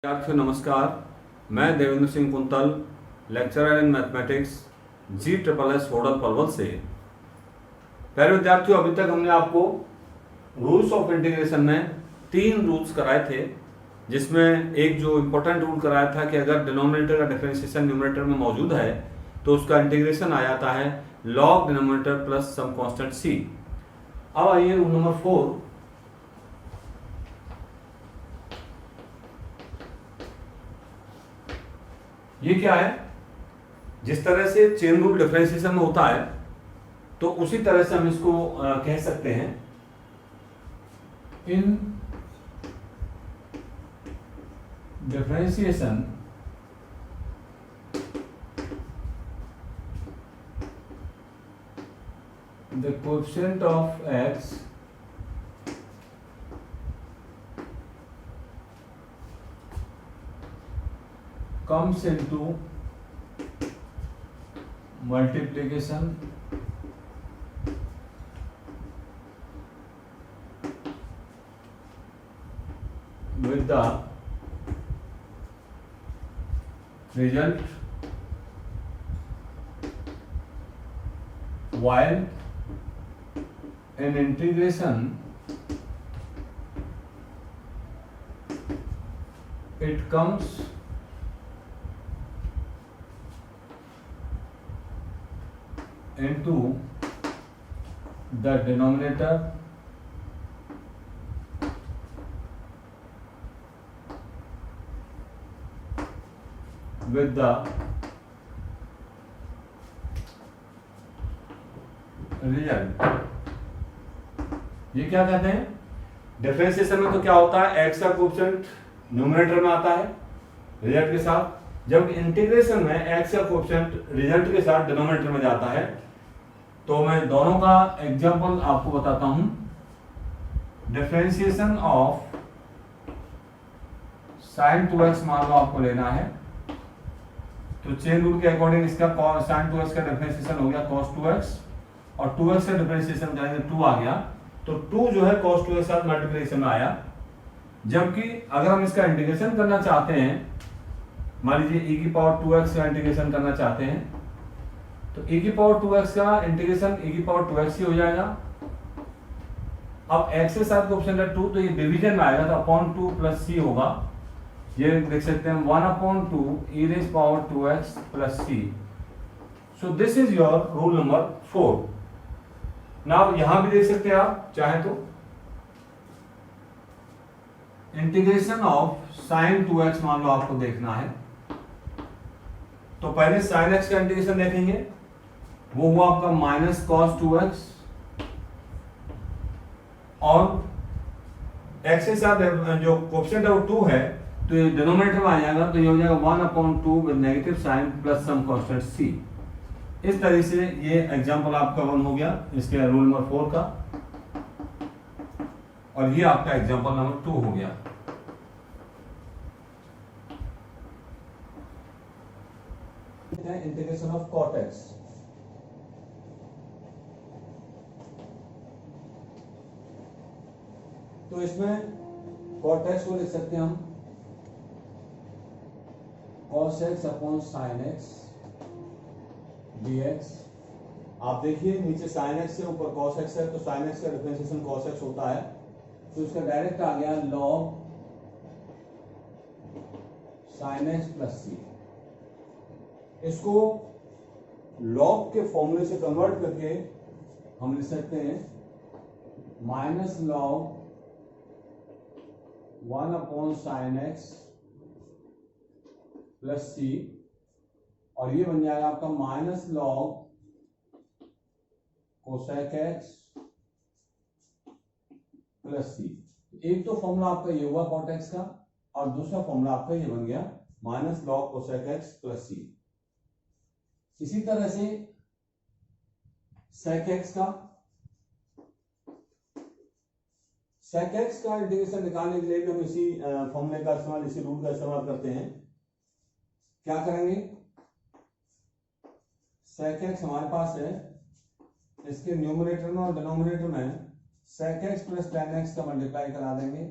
विद्यार्थियों नमस्कार। मैं Devendra Singh quintal, lecturer in mathematics, GSSS Hodal Palwal से। पहले विद्यार्थियों, अभी तक हमने आपको रूल्स ऑफ इंटीग्रेशन में 3 रूल्स कराए थे, जिसमें एक जो इम्पोर्टेंट रूल कराया था कि अगर डिनोमिनेटर का डिफरेंशिएशन न्यूमरेटर में मौजूद है तो उसका इंटीग्रेशन आ जाता है log denominator plus some constant c। अब आइए रूल नंबर 4। ये क्या है? जिस तरह से चेन रूल डिफरेंशिएशन में होता है तो उसी तरह से हम इसको कह सकते हैं in differentiation the coefficient of x comes into multiplication with the result while in integration it comes into the denominator with the result। ये क्या कहते हैं? डिफरेंशिएशन में तो क्या होता है, x का कोएफिशिएंट न्यूमरेटर में आता है रिजल्ट के साथ, जब इंटीग्रेशन में x का कोएफिशिएंट रिजल्ट के साथ डिनोमिनेटर में जाता है। तो मैं दोनों का एग्जांपल आपको बताता हूं। डिफरेंशिएशन ऑफ sin 2x मान लो आपको लेना है, तो चेन रूल के अकॉर्डिंग इसका sin 2x का डिफरेंशिएशन हो गया cos 2x, और 2x का डिफरेंशिएशन करेंगे 2 आ गया, तो 2 जो है cos 2x के साथ मल्टीप्लिकेशन में आया। जबकि अगर हम इसका इंटीग्रेशन करना चाहते हैं, मान लीजिए e की पावर 2x का इंटीग्रेशन करना चाहते हैं, तो e की पावर 2x का इंटीग्रेशन e की पावर 2x ही हो जाएगा। अब x के साथ कोएफिशिएंट है 2, तो ये डिवीजन में आएगा, तो अपॉन 2 प्लस c होगा। ये देख सकते हैं 1/2 e raise power 2x plus c। So this is your rule number 4। Now यहां भी देख सकते हैं आप चाहे तो, इंटीग्रेशन ऑफ sin 2x मान लो आपको देखना है, तो पहले sin x का इंटीग्रेशन देखेंगे, वो हुआ आपका माइनस cos 2x, और x के साथ जो कोएफिशिएंट है वो 2 है, तो ये डिनोमिनेटर में आ जाएगा, तो ये हो जाएगा 1/2 with negative sign plus some constant c। इस तरह से ये एग्जांपल आपका 1 हो गया इसके रूल नंबर 4 का, और ये आपका एग्जांपल नंबर 2 हो गया। Integration of cot x। तो इसमें cot x को लिख सकते हैं हम cos x upon sin x dx। आप देखिए नीचे sin x से ऊपर cos x है, तो sin x का डिफरेंशिएशन cos x होता है, तो इसका डायरेक्ट आ गया log sin x plus c। इसको log के फॉर्मूले से कन्वर्ट करके हम लिख सकते हैं minus log 1/sin x plus c, और ये बन जाएगा आपका minus log cosec x plus c। एक तो फॉर्मूला आपका ये हुआ cot x का, और दूसरा फॉर्मूला आपका ये बन गया minus log cosec x plus c। इसी तरह से sec x का इंटीग्रेशन निकालने के लिए भी हम इसी फॉर्मूले का इस्तेमाल, इसी रूल का इस्तेमाल करते हैं। क्या करेंगे, sec x हमारे पास है, इसके न्यूमरेटर में और डिनोमिनेटर में sec x plus tan x का मल्टीप्लाई करा देंगे,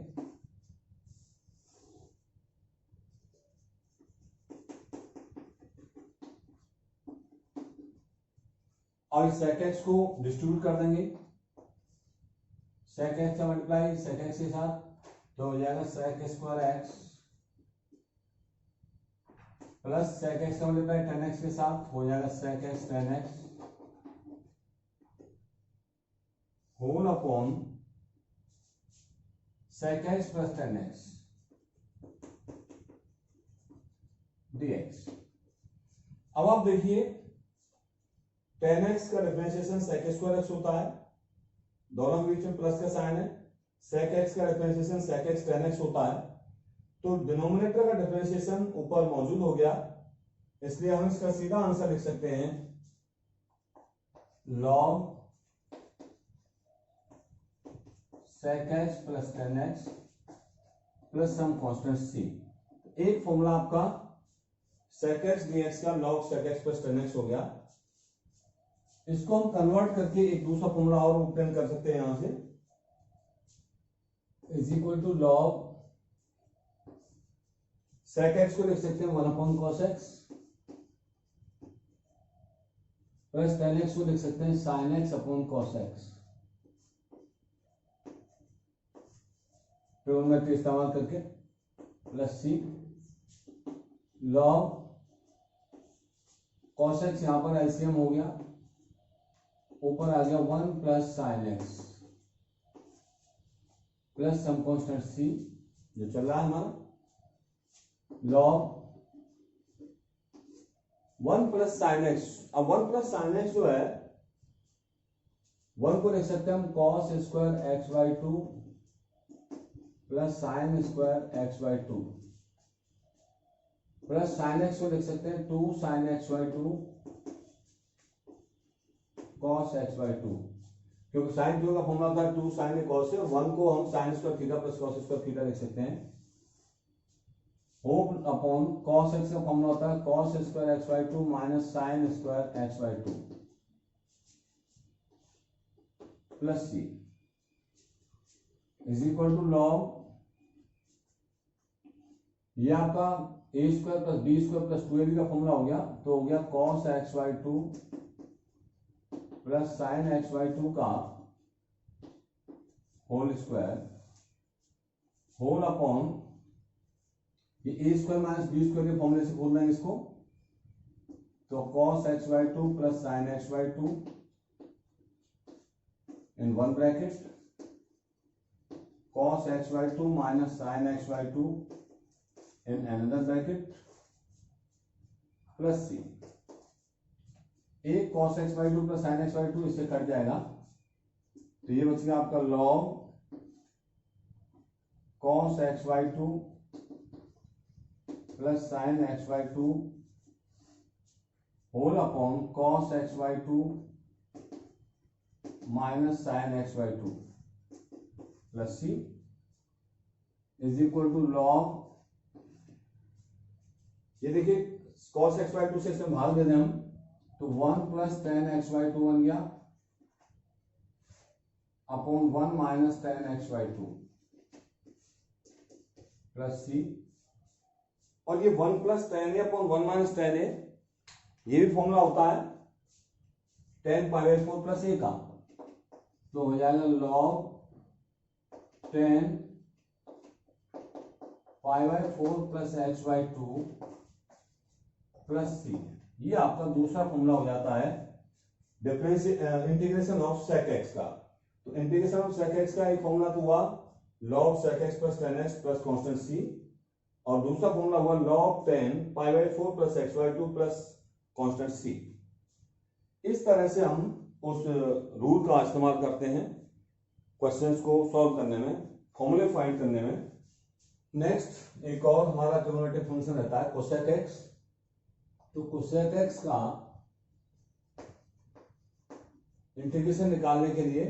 और इस sec x को डिस्ट्रीब्यूट कर देंगे sec x से मल्टीप्लाई sec x के साथ, तो हो जाएगा sec square x plus sec x का मल्टीप्लाई tan x के साथ हो जाएगा sec x tan x whole upon sec x plus tan x dx। अब आप देखिए tan x का डिफरेंशिएशन sec स्क्वायर x होता है, दोनों के बीच में प्लस का साइन है। sec x का differentiation sec x tan x होता है, तो डिनोमिनेटर का डिफरेंशिएशन ऊपर मौजूद हो गया, इसलिए हम इसका सीधा आंसर लिख सकते हैं log sec x plus tan x plus some constant c। एक फॉर्मूला आपका sec x dx का log sec x plus tan x हो गया। इसको हम कन्वर्ट करके एक दूसरा फॉर्मूला और ऑब्टेन कर सकते हैं, यहां से is equal to log sec x को लिख सकते हैं 1 upon cos x plus tan x को लिख सकते हैं sin x upon cos x। Trigonometry इस्तेमाल करके plus c log cos x, यहां पर एलसीएम हो गया, ऊपर आ गया 1 plus sin x plus some constant c जो चल रहा है हमारा, log 1 प्लस sin x। अब 1 प्लस sin x जो है 1 को लिख सकते हैं हम cos square x by 2 plus sin square x by 2 plus sin x को लिख सकते हैं 2 sin x by 2 cos x by 2, क्योंकि sin क्यू का फॉर्मूला होता है 2 sin cos से, 1 को हम sin square theta plus cos square theta लिख सकते हैं। होल अपॉन cos x का फॉर्मूला होता है cos square x by 2 minus sin square x by 2 plus c is equal to log, ये आपका a square plus b square plus 2ab का formula हो गया, तो हो गया cos x by 2 plus sin x by 2 का होल स्क्वायर होल अपॉन ये a square minus b square के फॉर्मूले से खोल देंगे इसको, तो cos x by 2 plus sin x by 2 in one bracket cos x by 2 minus sin x by 2 in another bracket plus c। एक cos x by 2 plus sin x by 2 इससे cut जाएगा, तो ये बच गया आपका log cos x by 2 plus sin x by 2 whole upon cos x by 2 minus sin x by 2 plus c is equal to log, ये देखिए cos x by 2 से इसमें भाग दे दें हम, तो 1 प्लस tan x बाई 2 बन गया upon 1 minus tan x by 2 plus c, और ये 1 plus tan a upon 1 minus tan a, ये भी फॉर्मूला होता है tan pi by 4 plus a का, तो हो जाएगा log tan pi by 4 plus x by 2 plus c। ये आपका दूसरा फॉर्मूला हो जाता है difference integration of sec x का। तो इंटीग्रेशन ऑफ sec x का एक फॉर्मूला तो हुआ log sec x plus tan x plus constant c, और दूसरा फॉर्मूला हुआ log tan pi by 4 plus x by 2 plus constant c। इस तरह से हम उस रूल का इस्तेमाल करते हैं क्वेश्चंस को सॉल्व करने में, फॉर्मूले फाइंड करने में। नेक्स्ट एक और हमारा ट्रिग्नोमेट्रिक फंक्शन रहता है cosec x। तो cosec x का इंटीग्रेशन निकालने के लिए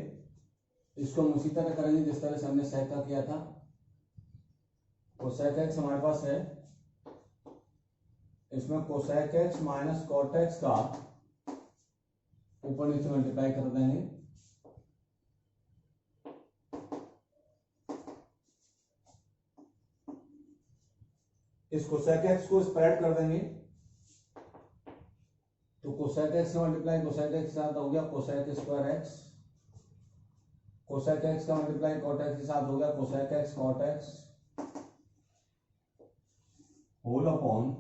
इसको हम उसी तरह करेंगे जिस तरह से हमने sec का किया था। cosec x हमारे पास है, इसमें cosec x minus cot x का ऊपर नीचे मल्टीप्लाई कर देंगे, इस cosec x को स्प्रेड कर देंगे, तो कोसेक एक्स का मल्टीप्लाई कोसेक एक्स के साथ हो गया cosec square x, cosec x का मल्टीप्लाई कॉट एक्स के साथ हो गया cosec x cot x whole upon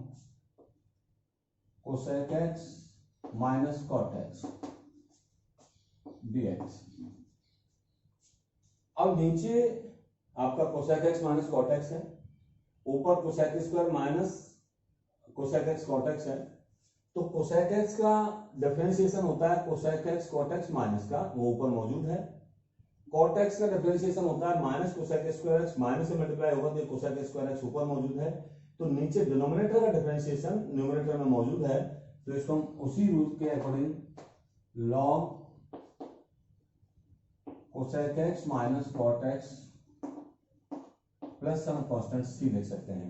cosec x minus cot x dx। अब नीचे आपका cosec x minus cot x है, ऊपर cosec square minus cosec x cot x है, तो कोसेक एक्स का डिफरेंशिएशन होता है cosec x cot x minus का, वो ऊपर मौजूद है। कॉट एक्स का डिफरेंशिएशन होता है minus cosec square x, minus से मल्टीप्लाई होगा तो कोसेक स्क्वायर एक्स ऊपर मौजूद है। तो नीचे डिनोमिनेटर का डिफरेंशिएशन न्यूमरेटर में मौजूद है, तो इसको हम उसी रूल के according log cosec x minus cot X plus some constant C लिख सकते हैं।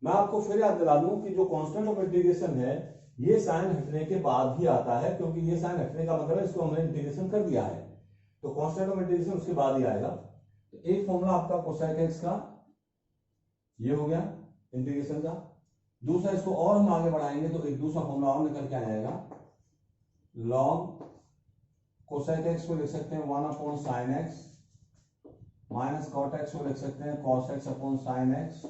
मैं आपको फिर याद दिला दूं कि जो कांस्टेंट ऑफ इंटीग्रेशन है ये साइन हटने के बाद ही आता है, क्योंकि ये साइन हटने का मतलब है इसको हमने इंटीग्रेशन कर दिया है, तो कांस्टेंट ऑफ इंटीग्रेशन उसके बाद ही आएगा। तो एक फॉर्मूला आपका कोसेक एक्स का ये हो गया इंटीग्रेशन का, दूसरा इसको और हम आगे बढ़ाएंगे तो एक दूसरा फॉर्मूला और निकल के आ जाएगा। लॉग कोसेक एक्स को लिख सकते हैं 1 upon sine X minus cot X को लिख सकते हैं cos X upon sine X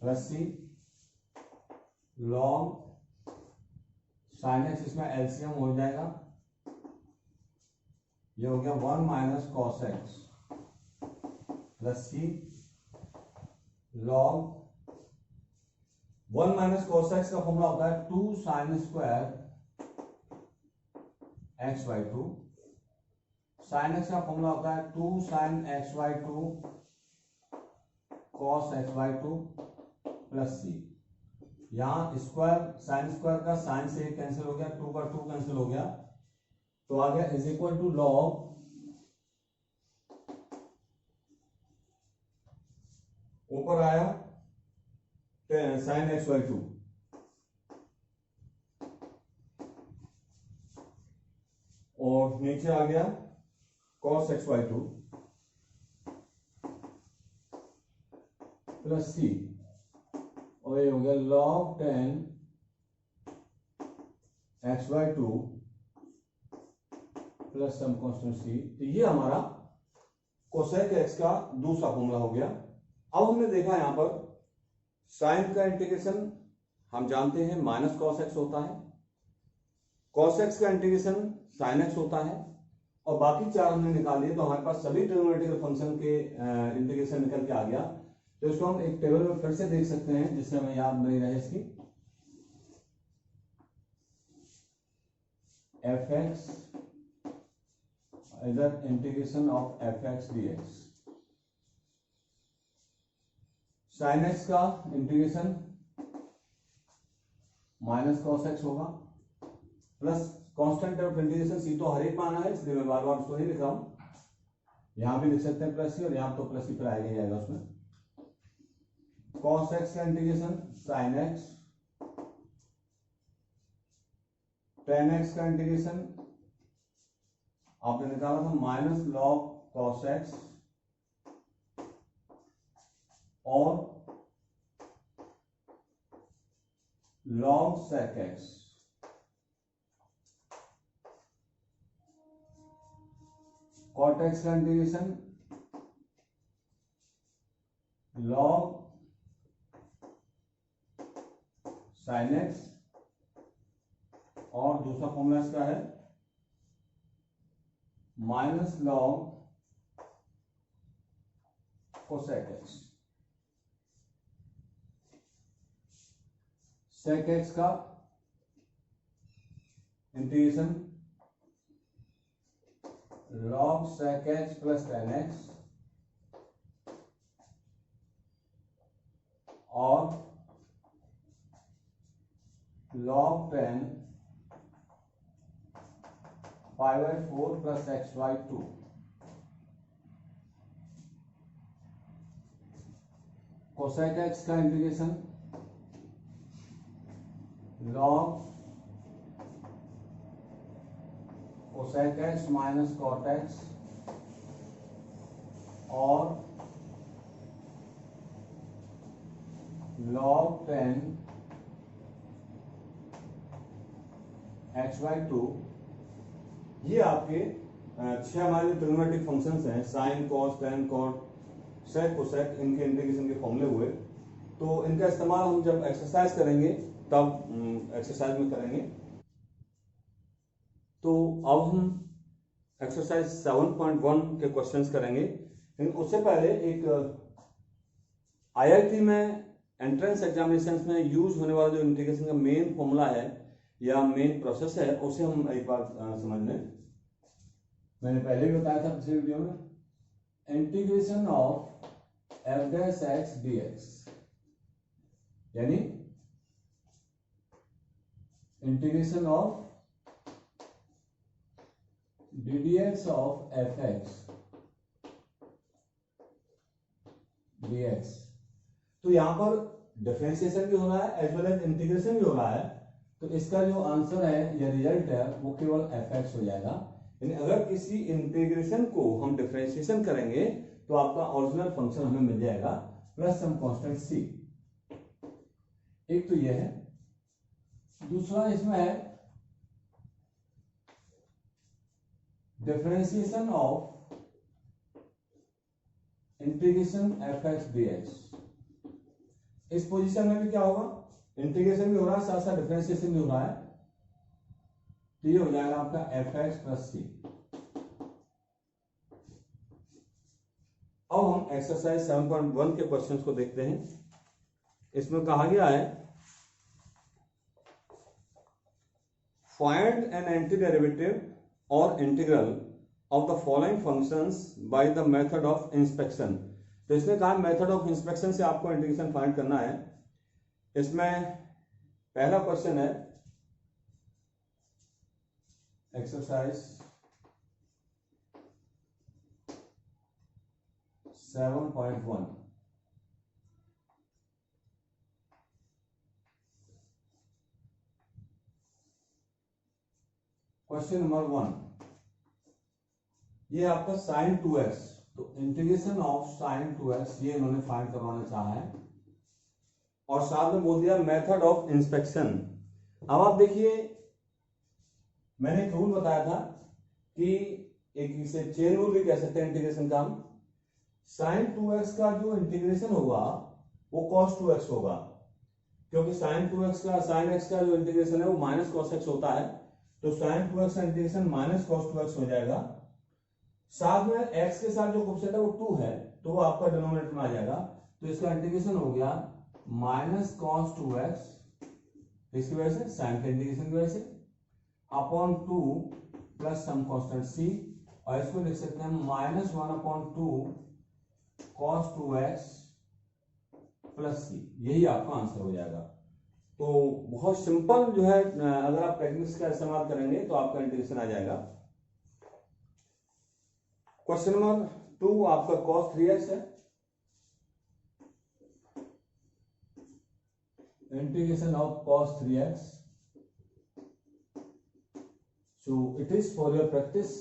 plus C log sine X, इसमें एलसीएम हो जाएगा, ये हो गया 1 minus cos X plus C log 1 minus cos X का फॉर्मूला होता है 2 sine square X by 2, sine X का फॉर्मूला होता है 2 sine X by 2 cos X by 2 plus C. यहां स्क्वायर साइन स्क्वायर का साइन से कैंसिल हो गया, 2 का 2 कैंसिल हो गया, तो आ गया इज इक्वल टू लॉग ऊपर आया साइन एक्स बाई 2 और नीचे आ गया cos X by 2 plus C, और ये हो गया log 10 X by 2 plus some constant C. तो ये हमारा कोसेक एक्स का दूसरा फॉर्मूला हो गया। अब हमने देखा यहां पर साइन का इंटीग्रेशन हम जानते हैं माइनस कॉस एक्स होता है, कॉस एक्स का इंटीग्रेशन साइन एक्स होता है, और बाकी चार हमने निकाल लिए, तो हमारे पास सभी ट्रिग्नोमेट्रिकल फंक्शन के इंटीग्रेशन निकल के आ गया। तो इसको हम एक टेबल में फिर से देख सकते हैं जिससे हमें याद नहीं रहे इसकी। एफ एक्स इधर integration of F X D x, sign X का इंटीग्रेशन माइनस कॉस एक्स होगा प्लस कांस्टेंट ऑफ इंटीग्रेशन सी तो हर एक माना है, इसलिए मैं बार बार उसको नहीं लिख रहा हूं, यहां भी लिख सकते हैं प्लस सी, और यहां तो प्लस सी फिर आएगा ही आएगा उसमें। कॉस एक्स का integration sine X, tan X का इंटीग्रेशन आपने निकाला था माइनस लॉग कॉस एक्स और log sec X, cot X का इंटीग्रेशन लॉग साइन एक्स, और दूसरा फॉर्मूला इसका है minus log cosec X. Sec X का integration log sec X plus tan X और log 10 5/4 plus X by 2। Cosec x का integration log cosec x minus cot X और log 10 x/2, ये आपके छह हमारे ट्रिग्नोमेट्रिक फंक्शंस हैं, साइन, कॉस, टेन, कॉट, सेक, cosec, इनके इंटीग्रेशन के फॉर्मूले हुए। तो इनका इस्तेमाल हम जब एक्सरसाइज करेंगे तब एक्सरसाइज में करेंगे। तो अब हम एक्सरसाइज 7.1 के क्वेश्चंस करेंगे, लेकिन उससे पहले एक आईआईटी में एंट्रेंस एग्जामिनेशंस में यूज होने वाला जो इंटीग्रेशन का मेन फॉर्मूला है या मेन प्रोसेस है, उसे हम एक बार समझ लें। मैंने पहले भी बताया था पिछले वीडियो में, integration of F dash X D X, यानी integration of D D X of F X D X. तो यहां पर डिफरेंशिएशन भी हो रहा है एज वेल एज इंटीग्रेशन भी हो रहा है, तो इसका जो आंसर है या रिजल्ट है वो केवल एफ एक्स हो जाएगा। यानी अगर किसी इंटीग्रेशन को हम डिफरेंशिएशन करेंगे तो आपका ओरिजिनल फंक्शन हमें मिल जाएगा प्लस सम कांस्टेंट सी। एक तो यह है, दूसरा इसमें है differentiation of integration F X D x. इस पोजीशन में भी क्या होगा, इंटीग्रेशन भी हो रहा है, साथ साथ डिफरेंशिएशन भी हो रहा है, तो ये हो जाएगा आपका एफ एक्स प्लस सी। अब हम एक्सरसाइज 7.1 के क्वेश्चंस को देखते हैं। इसमें कहा गया है फाइंड एन एंटी डेरिवेटिव और integral of the following functions by the method of inspection. तो इसने कहा मेथड ऑफ इंस्पेक्शन से आपको इंटीग्रेशन फाइंड करना है। इसमें पहला क्वेश्चन है एक्सरसाइज 7.1। क्वेश्चन नंबर 1, ये आपका साइन 2x, तो इंटीग्रेशन ऑफ साइन 2x ये इन्होंने फाइंड करवाना चाहा है, और साथ में बोल दिया मेथड ऑफ इंस्पेक्शन। अब आप देखिए, मैंने एक रूल बताया था कि एक इसे चेन रूल भी कह सकते हैं इंटीग्रेशन का। साइन 2x का जो इंटीग्रेशन होगा वो cos 2x होगा, क्योंकि साइन 2x का साइन x का जो इंटीग्रेशन है वो माइनस cos x होता है, तो साइन 2x का इंटीग्रेशन माइनस cos 2x हो जाएगा। साथ में x के साथ जो कोफिशिएंट है वो 2 है, तो वो आपका डिनोमिनेटर में आ जाएगा, तो इसका इंटीग्रेशन हो गया माइनस cos 2x, इसकी वजह से साइन के इंटीग्रेशन की वजह से, upon 2 plus some constant c, और इसको लिख सकते हैं minus 1/2 cos 2x plus c। यही आपका आंसर हो जाएगा। तो बहुत सिंपल जो है, अगर आप टेक्निक्स का इस्तेमाल करेंगे तो आपका इंटीग्रेशन आ जाएगा। क्वेश्चन नंबर 2 आपका cos 3x है, integration of cos 3x, so it is for your practice।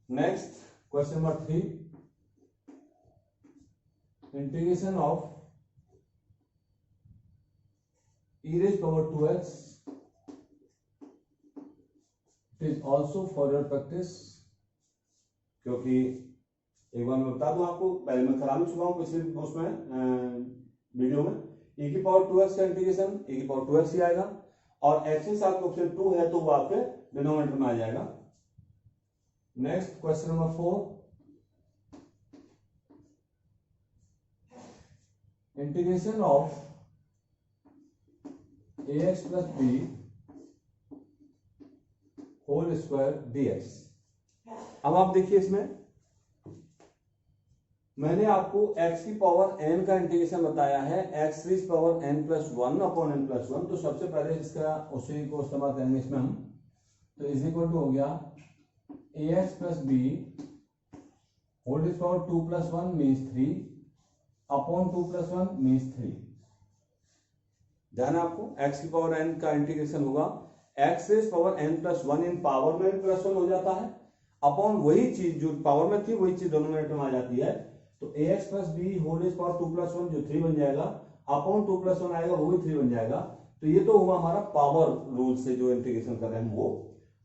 Next question number 3, integration of e raised power 2x, it is also for your practice। क्योंकि एक बार मैं बता दूं आपको, पहले मैं करा चुका हूं पिछले उसमें वीडियो में, e की पावर 2x का इंटीग्रेशन e की पावर 2x ही आएगा, और x के साथ ऑप्शन 2 है तो वो आपके डिनोमिनेटर में आ जाएगा। Next question number 4, integration of ax plus b whole square dx। अब आप देखिए, इसमें मैंने आपको x की पावर n का इंटीग्रेशन बताया है, x raise power n plus 1 upon n plus 1। तो सबसे पहले इसका उसी को इस्तेमाल करेंगे इसमें हम, तो इज इक्वल टू हो गया ax plus b whole power 2 plus 1 means 3 upon 2 plus 1 means 3। ध्यान है आपको, x की पावर n का इंटीग्रेशन होगा x raise power n plus 1, इन पावर में n प्लस 1 हो जाता है, अपॉन वही चीज जो पावर में थी वही चीज डिनोमिनेटर में आ जाती है, तो ax plus B whole is power 2 plus 1 जो 3 बन जाएगा, अपॉन 2 प्लस 1 आएगा वो भी 3 बन जाएगा। तो ये तो हुआ हमारा पावर रूल से जो इंटीग्रेशन कर रहे हैं वो।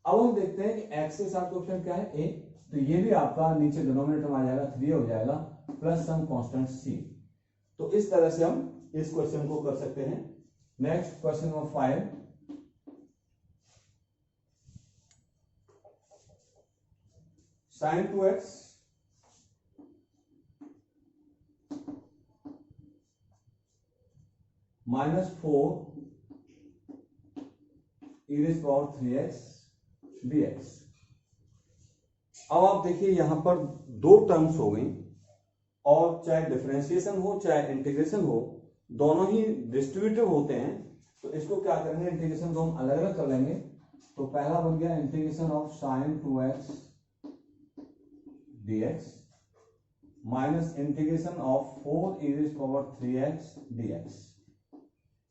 अब हम देखते हैं कि x के साथ कोएफिशिएंट क्या है a, तो ये भी आपका नीचे डिनोमिनेटर में आ जाएगा 3 हो जाएगा प्लस सम कांस्टेंट c। तो इस तरह से हम इस क्वेश्चन को कर सकते हैं। Next question number 5, sin 2x minus 4 e raise power 3x dx। अब आप देखिए यहां पर दो टर्म्स हो गई, और चाहे डिफरेंशिएशन हो चाहे इंटीग्रेशन हो, दोनों ही डिस्ट्रीब्यूटिव होते हैं। तो इसको क्या करेंगे, इंटीग्रेशन को हम अलग अलग कर लेंगे। तो पहला बन गया integration of sin 2x dx minus integration of 4 e raise power 3x dx।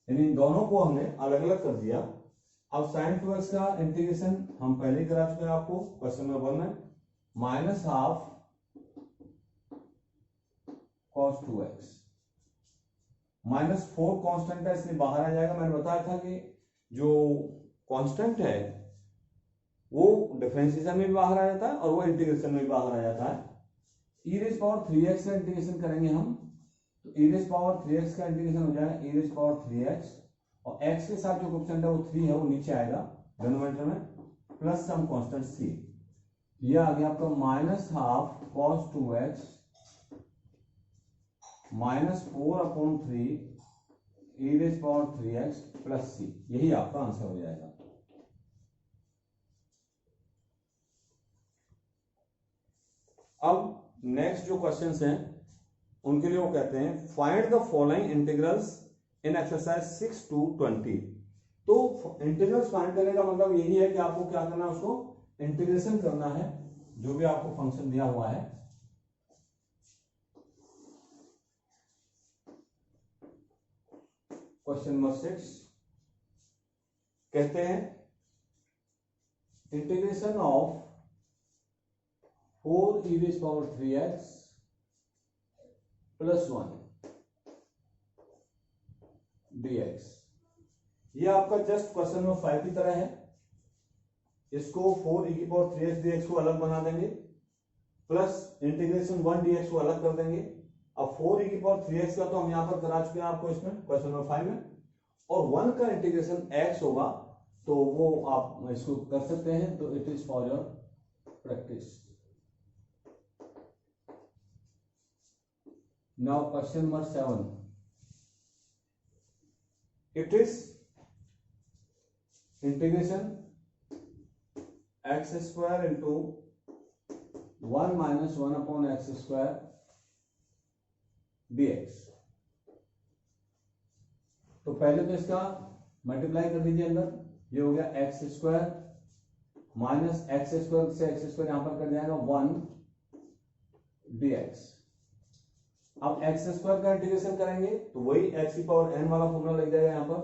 यानी इन दोनों को हमने अलग अलग कर दिया। अब sin 2x का इंटीग्रेशन हम पहले ही करा चुके हैं आपको क्वेश्चन नंबर 1 में, minus half cos 2x minus 4 constant है इसलिए बाहर आ जाएगा। मैंने बताया था कि जो कांस्टेंट है वो डिफरेंशिएशन में भी बाहर आ जाता है और वो इंटीग्रेशन में भी बाहर आ जाता है। e रेज़ पावर 3x का इंटीग्रेशन करेंगे हम, तो e रेज़ पावर 3x का इंटीग्रेशन हो जाएगा e रेज़ पावर 3x, और x के साथ जो कोएफिशिएंट है वो 3 है, वो नीचे आएगा डिनोमिनेटर में, प्लस सम कांस्टेंट c। ये आ गया आपका minus half cos 2x minus 4/3 e raise power 3x plus c। यही आपका आंसर हो जाएगा। अब नेक्स्ट जो क्वेश्चंस हैं उनके लिए वो कहते हैं find the following integrals in exercise 6 to 20। तो इंटीग्रल्स फाइंड करने का मतलब यही है कि आपको क्या करना है, उसको इंटीग्रेशन करना है जो भी आपको फंक्शन दिया हुआ है। क्वेश्चन नंबर 6 कहते हैं integration of 4 e raise power 3x plus 1 dx। ये आपका जस्ट क्वेश्चन नंबर 5 की तरह है। इसको 4 e की पावर 3x dx को अलग बना देंगे, प्लस इंटीग्रेशन 1 dx को अलग कर देंगे। अब 4 e की पावर 3x का तो हम यहां पर करा चुके हैं आपको इसमें क्वेश्चन नंबर 5 में, और 1 का इंटीग्रेशन x होगा तो वो आप इसको कर सकते हैं। तो it is for your practice. Now question number 7, it is integration x square into 1 minus 1 upon x square dx। तो पहले तो इसका मल्टीप्लाई कर दीजिए अंदर, ये हो गया x square minus x square से एक्स स्क्वायर यहां पर कर जाएगा 1 dx। अब एक्स स्क्वायर का इंटीग्रेशन करेंगे तो वही एक्स की पावर एन वाला फॉर्मूला लग जाएगा यहाँ पर।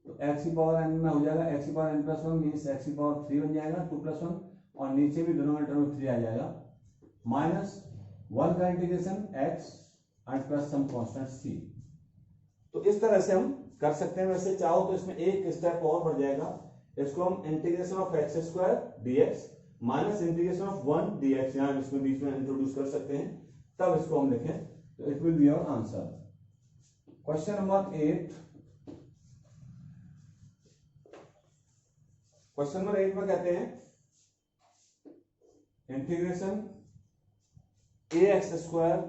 तो एक्स की पावर एन में हो जाएगा एक्स की power n plus 1 means x की पावर 3 बन जाएगा 2 प्लस 1, और नीचे भी डिनोमिनेटर में 3 आ जाएगा, माइनस 1 का integration X and plus some constant C. तो इस तरह से हम कर सकते हैं। वैसे चाहो तो इसमें एक स्टेप और बढ़ जाएगा, इसको हम integration of x square dx minus integration of 1 dx यहाँ इसमें बीच में इंट्रोड्यूस कर सकते हैं, तब इसको हम लिखें तो it will be your answer. Question number 8. Question number 8 में कहते हैं integration ax square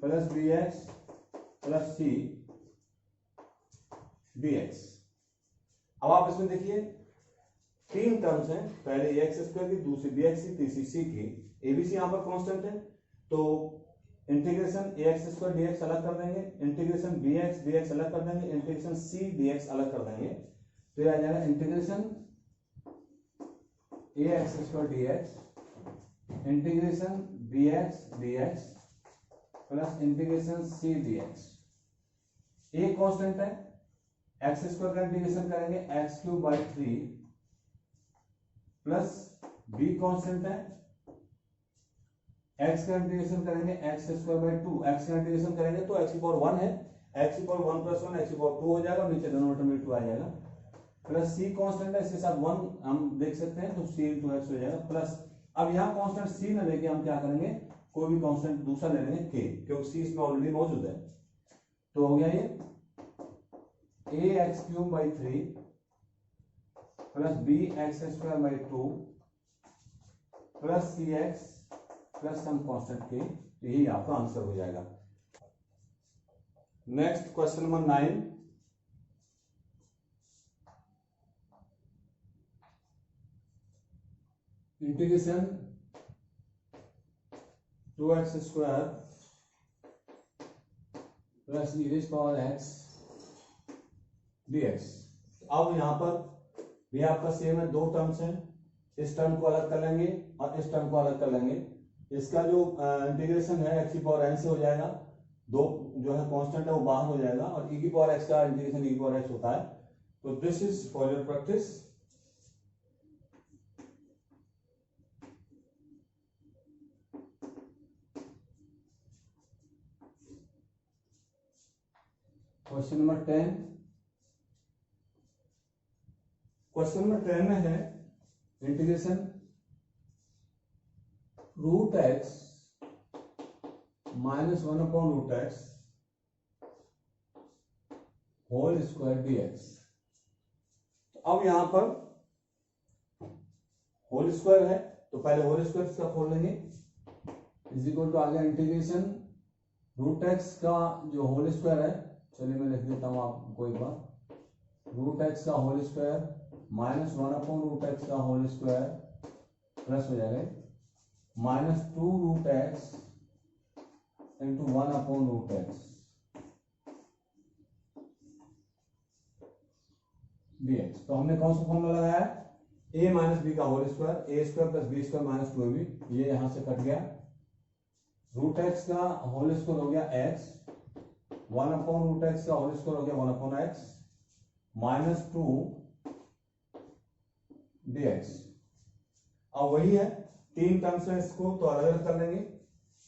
plus bx plus c dx। अब आप इसमें देखिए 3 टर्म्स हैं, पहले ax स्क्वायर की, दूसरी bx की, तीसरी c की। एबीसी यहां पर कांस्टेंट है तो इंटीग्रेशन ax स्क्वायर dx अलग कर देंगे, इंटीग्रेशन bx dx अलग कर देंगे, इंटीग्रेशन c dx अलग कर देंगे। तो ये आ जाएगा integration ax square dx integration bx dx plus integration c dx। एक कांस्टेंट है, एक्स स्क्वायर का इंटीग्रेशन करेंगे x³/3 प्लस b कांस्टेंट है x का इंटीग्रेशन करेंगे x स्क्वायर बाई 2, x का इंटीग्रेशन करेंगे तो x की पावर 1 है, x की पावर 1 प्लस 1 x की पावर 2 हो जाएगा, नीचे डिनोमिनेटर में 2 आ जाएगा, प्लस c कांस्टेंट है इसके साथ 1 हम देख सकते हैं तो c इंटू x हो जाएगा, प्लस अब यहाँ कांस्टेंट c ना लेके हम क्या करेंगे, कोई भी कांस्टेंट दूसरा ले लेंगे k, क्योंकि c इसमें ऑलरेडी मौजूद है। तो हो गया ये ax cube by 3 plus bx square by 2 plus cx plus some constant k, तो यही आपका आंसर हो जाएगा। Next question number 9, integration 2x square plus e raise power x dx। अब यहां पर भी आपका सेम है, दो टर्म्स हैं, इस टर्म को अलग कर लेंगे और इस टर्म को अलग कर लेंगे। इसका जो इंटीग्रेशन है x की पावर n से हो जाएगा, दो जो है कांस्टेंट है वो बाहर हो जाएगा, और e की पावर x का इंटीग्रेशन e की पावर x होता है। तो this is for your practice. Question number 10, question number 10 में है integration root x minus 1 upon root x whole square dx। अब यहां पर होल स्क्वायर है तो पहले होल स्क्वायर का खोल लेंगे, इज इक्वल टू आ गया इंटीग्रेशन रूट एक्स का जो होल स्क्वायर है, चलिए मैं लिख देता हूं आपको एक बार, रूट एक्स का whole square minus 1 upon root X का होल स्क्वायर प्लस हो जाएगा minus 2 root X into 1 upon root X dx। तो हमने कौन सा फॉर्मूला लगाया, a माइनस बी का whole square, A square plus B square minus 2ab, ये यहां से कट गया, रूट एक्स का होल स्क्वायर हो गया x, 1 अपॉन रूट एक्स का होल स्क्वायर हो गया 1 अपॉन x माइनस 2 dx। अब वही है, तीन टर्म्स है, इसको तो अलग अलग कर लेंगे,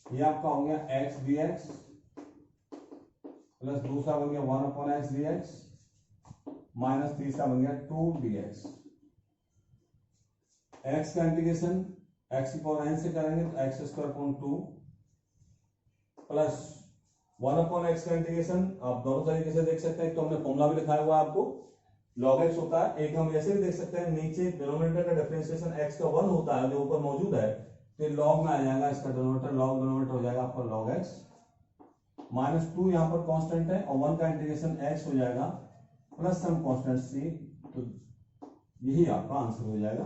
ये आपका हो गया x dx प्लस दूसरा बन गया 1 अपॉन x dx माइनस तीसरा बन गया 2 dx। x का इंटीग्रेशन x की पावर n से करेंगे तो x square upon 2 plus 1 upon x का इंटीग्रेशन आप दोनों तरीके से देख सकते हैं, तो हमने फॉर्मूला भी लिखाया हुआ है आपको, log x होता है, एक हम ऐसे भी देख सकते हैं, नीचे डिनोमिनेटर का डिफरेंशिएशन x का 1 होता है जो ऊपर मौजूद है, तो log में आ जाएगा, इसका डिनोमिनेटर log डिनोमिनेटर हो जाएगा आपका log x माइनस 2 यहाँ पर कांस्टेंट है और 1 का इंटीग्रेशन x हो जाएगा प्लस सम कांस्टेंट c, तो यही आपका आंसर हो जाएगा।